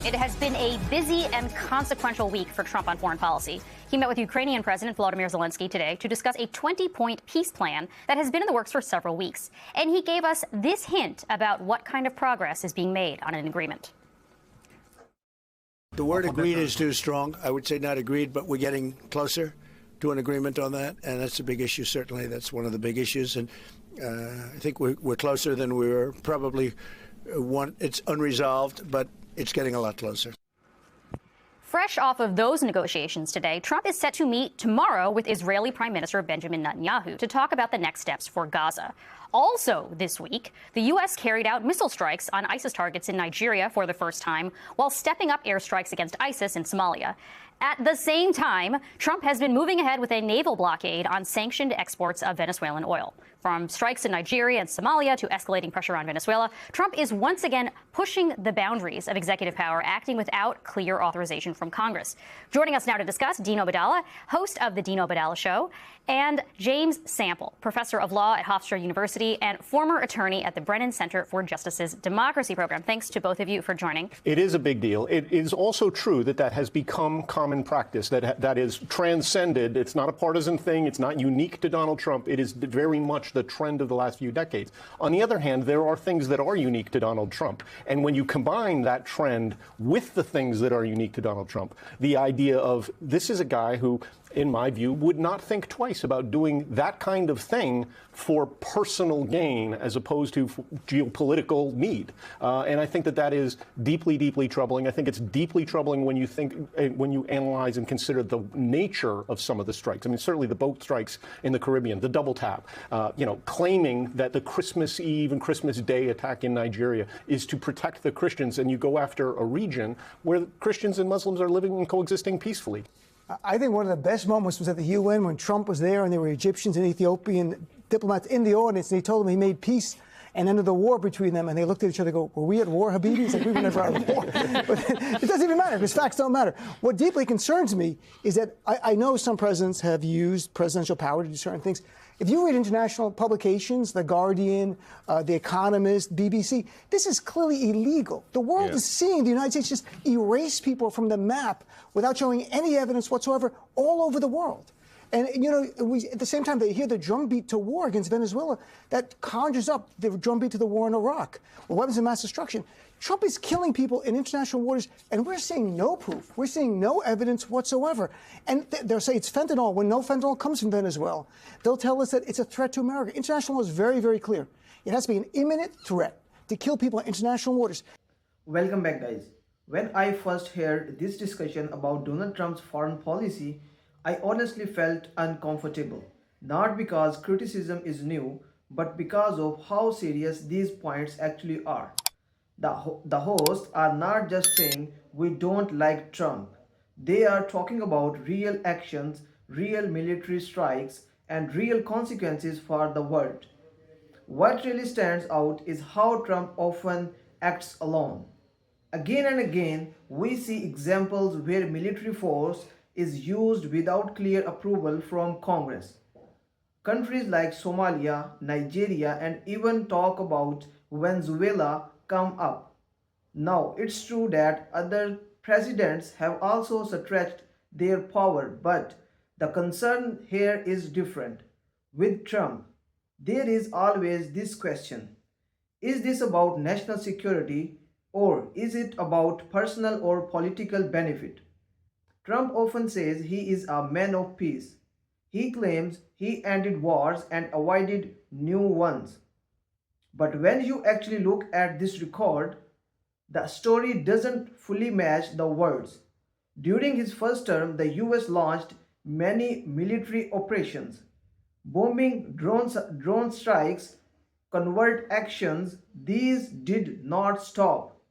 It has been a busy and consequential week for Trump on foreign policy. He met with Ukrainian President Volodymyr Zelensky today to discuss a 20-point peace plan that has been in the works for several weeks. And he gave us this hint about what kind of progress is being made on an agreement. The word agreed is too strong. I would say not agreed, but we're getting closer to an agreement on that. And that's a big issue, certainly. That's one of the big issues. And I think we're closer than we were probably one. It's unresolved, but it's getting a lot closer. Fresh off of those negotiations today, Trump is set to meet tomorrow with Israeli Prime Minister Benjamin Netanyahu to talk about the next steps for Gaza. Also this week, the U.S. carried out missile strikes on ISIS targets in Nigeria for the first time, while stepping up airstrikes against ISIS in Somalia. At the same time, Trump has been moving ahead with a naval blockade on sanctioned exports of Venezuelan oil. From strikes in Nigeria and Somalia to escalating pressure on Venezuela, Trump is once again pushing the boundaries of executive power, acting without clear authorization from Congress. Joining us now to discuss, Dino Badala, host of The Dino Badala Show, and James Sample, professor of law at Hofstra University and former attorney at the Brennan Center for Justice's Democracy Program. Thanks to both of you for joining. It is a big deal. It is also true that has become common practice, that is transcended. It's not a partisan thing. It's not unique to Donald Trump. It is very much the trend of the last few decades. On the other hand, there are things that are unique to Donald Trump. And when you combine that trend with the things that are unique to Donald Trump, the idea of this is a guy who, in my view, would not think twice about doing that kind of thing for personal gain as opposed to geopolitical need. And I think that is deeply, deeply troubling. I think it's deeply troubling when you analyze and consider the nature of some of the strikes. I mean, certainly the boat strikes in the Caribbean, the double tap, claiming that the Christmas Eve and Christmas Day attack in Nigeria is to protect the Christians, and you go after a region where Christians and Muslims are living and coexisting peacefully. I think one of the best moments was at the UN when Trump was there and there were Egyptians and Ethiopian diplomats in the audience, and he told them he made peace and ended the war between them, and they looked at each other and go, were we at war, Habibi? He's like, we were never at war. But it doesn't even matter, because facts don't matter. What deeply concerns me is that I know some presidents have used presidential power to do certain things. If you read international publications, The Guardian, The Economist, BBC, this is clearly illegal. The world is seeing the United States just erase people from the map without showing any evidence whatsoever all over the world. And, at the same time, they hear the drumbeat to war against Venezuela. That conjures up the drumbeat to the war in Iraq, with weapons of mass destruction. Trump is killing people in international waters, and we're seeing no proof. We're seeing no evidence whatsoever. And they'll say it's fentanyl when no fentanyl comes from Venezuela. They'll tell us that it's a threat to America. International law is very, very clear. It has to be an imminent threat to kill people in international waters. Welcome back, guys. When I first heard this discussion about Donald Trump's foreign policy, I honestly felt uncomfortable. Not because criticism is new, but because of how serious these points actually are. The hosts are not just saying we don't like Trump. They are talking about real actions, real military strikes, and real consequences for the world. What really stands out is how Trump often acts alone. Again and again, we see examples where military force is used without clear approval from Congress. Countries like Somalia, Nigeria, and even talk about Venezuela come up. Now, it's true that other presidents have also stretched their power, but the concern here is different. With Trump, there is always this question: is this about national security, or is it about personal or political benefit? Trump often says he is a man of peace. He claims he ended wars and avoided new ones. But when you actually look at this record, the story doesn't fully match the words. During his first term, the US launched many military operations. Bombing, drone strikes, covert actions, these did not stop.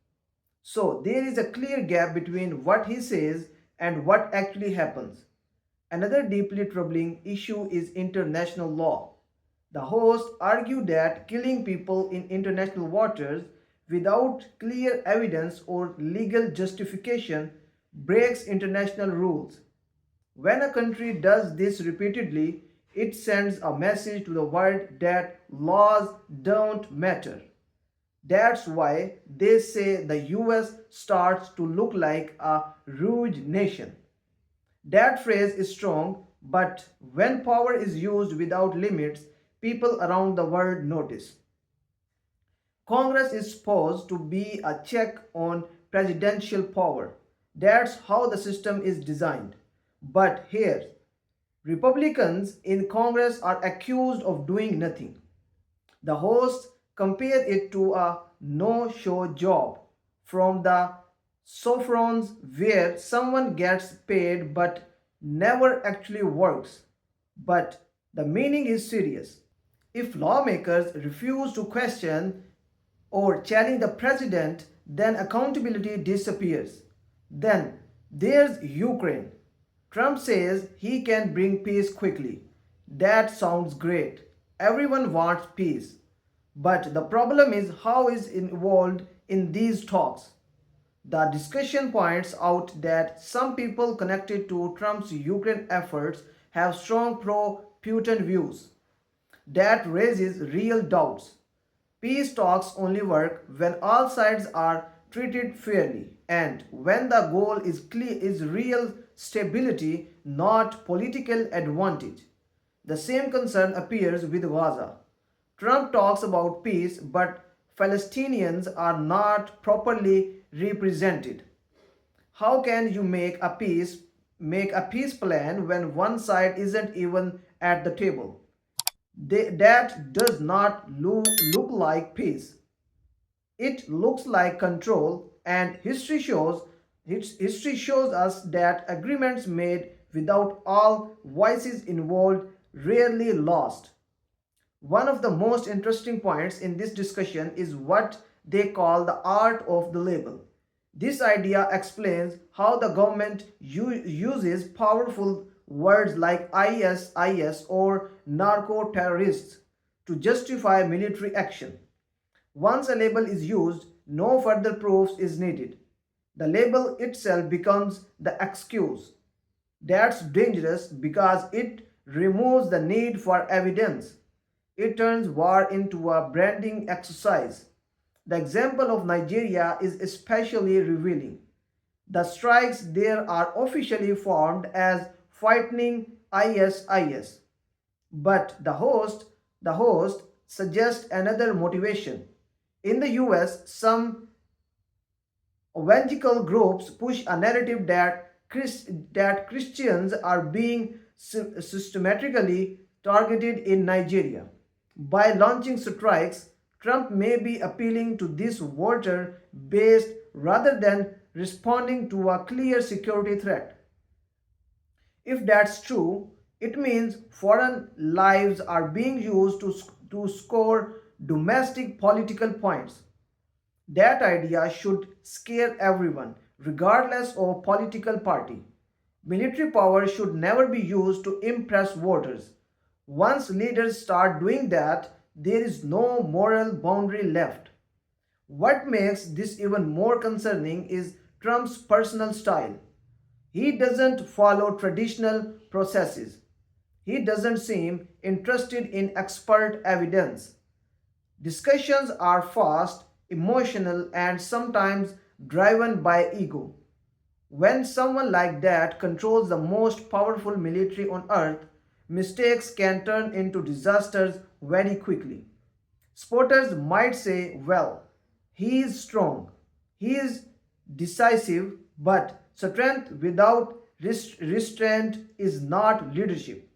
So there is a clear gap between what he says and what actually happens. Another deeply troubling issue is international law. The hosts argue that killing people in international waters without clear evidence or legal justification breaks international rules. When a country does this repeatedly, it sends a message to the world that laws don't matter. That's why they say the US starts to look like a rogue nation. That phrase is strong, but when power is used without limits, people around the world notice. Congress is supposed to be a check on presidential power. That's how the system is designed. But here, Republicans in Congress are accused of doing nothing. The host compared it to a no-show job from the Sophrons where someone gets paid but never actually works. But the meaning is serious. If lawmakers refuse to question or challenge the president, then accountability disappears. Then there's Ukraine. Trump says he can bring peace quickly. That sounds great. Everyone wants peace. But the problem is how is involved in these talks. The discussion points out that some people connected to Trump's Ukraine efforts have strong pro-Putin views. That raises real doubts. Peace talks only work when all sides are treated fairly and when the goal is real stability, not political advantage. The same concern appears with Gaza. Trump talks about peace, but Palestinians are not properly represented. How can you make a peace plan when one side isn't even at the table? That does not look like peace. It looks like control, and history shows us that agreements made without all voices involved rarely last. One of the most interesting points in this discussion is what they call the art of the label. This idea explains how the government uses powerful words like ISIS or narco-terrorists to justify military action. Once a label is used, no further proof is needed. The label itself becomes the excuse. That's dangerous because it removes the need for evidence. It turns war into a branding exercise. The example of Nigeria is especially revealing. The strikes there are officially formed as fighting ISIS, but the host suggests another motivation. In the US, some evangelical groups push a narrative that Christians are being systematically targeted in Nigeria. By launching strikes, Trump may be appealing to this voter base rather than responding to a clear security threat. If that's true, it means foreign lives are being used to score domestic political points. That idea should scare everyone, regardless of political party. Military power should never be used to impress voters. Once leaders start doing that, there is no moral boundary left. What makes this even more concerning is Trump's personal style. He doesn't follow traditional processes. He doesn't seem interested in expert evidence. Discussions are fast, emotional, and sometimes driven by ego. When someone like that controls the most powerful military on earth, mistakes can turn into disasters very quickly. Supporters might say, well, he is strong, he is decisive, but strength without restraint is not leadership.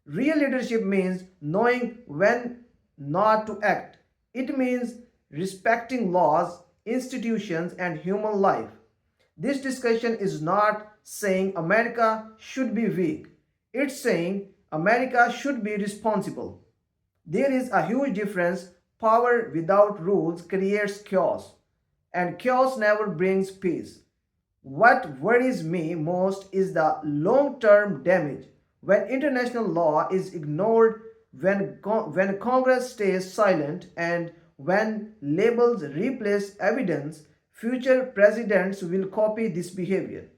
Real leadership means knowing when not to act. It means respecting laws, institutions, and human life. This discussion is not saying America should be weak. It's saying America should be responsible. There is a huge difference. Power without rules creates chaos, and chaos never brings peace. What worries me most is the long term damage. When international law is ignored, when Congress stays silent, and when labels replace evidence, future presidents will copy this behavior.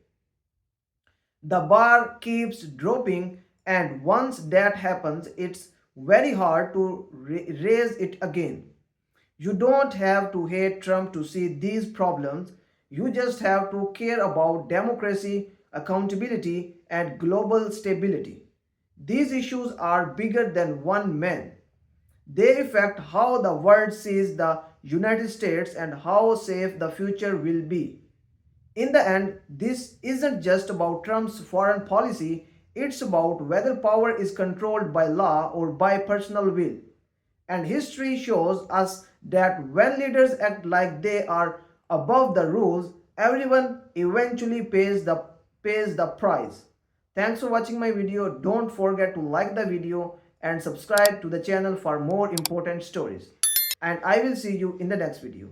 The bar keeps dropping, and once that happens, it's very hard to raise it again. You don't have to hate Trump to see these problems. You just have to care about democracy, accountability, and global stability. These issues are bigger than one man. They affect how the world sees the United States and how safe the future will be. In the end, this isn't just about Trump's foreign policy, it's about whether power is controlled by law or by personal will. And history shows us that when leaders act like they are above the rules, everyone eventually pays the price. Thanks for watching my video. Don't forget to like the video and subscribe to the channel for more important stories. And I will see you in the next video.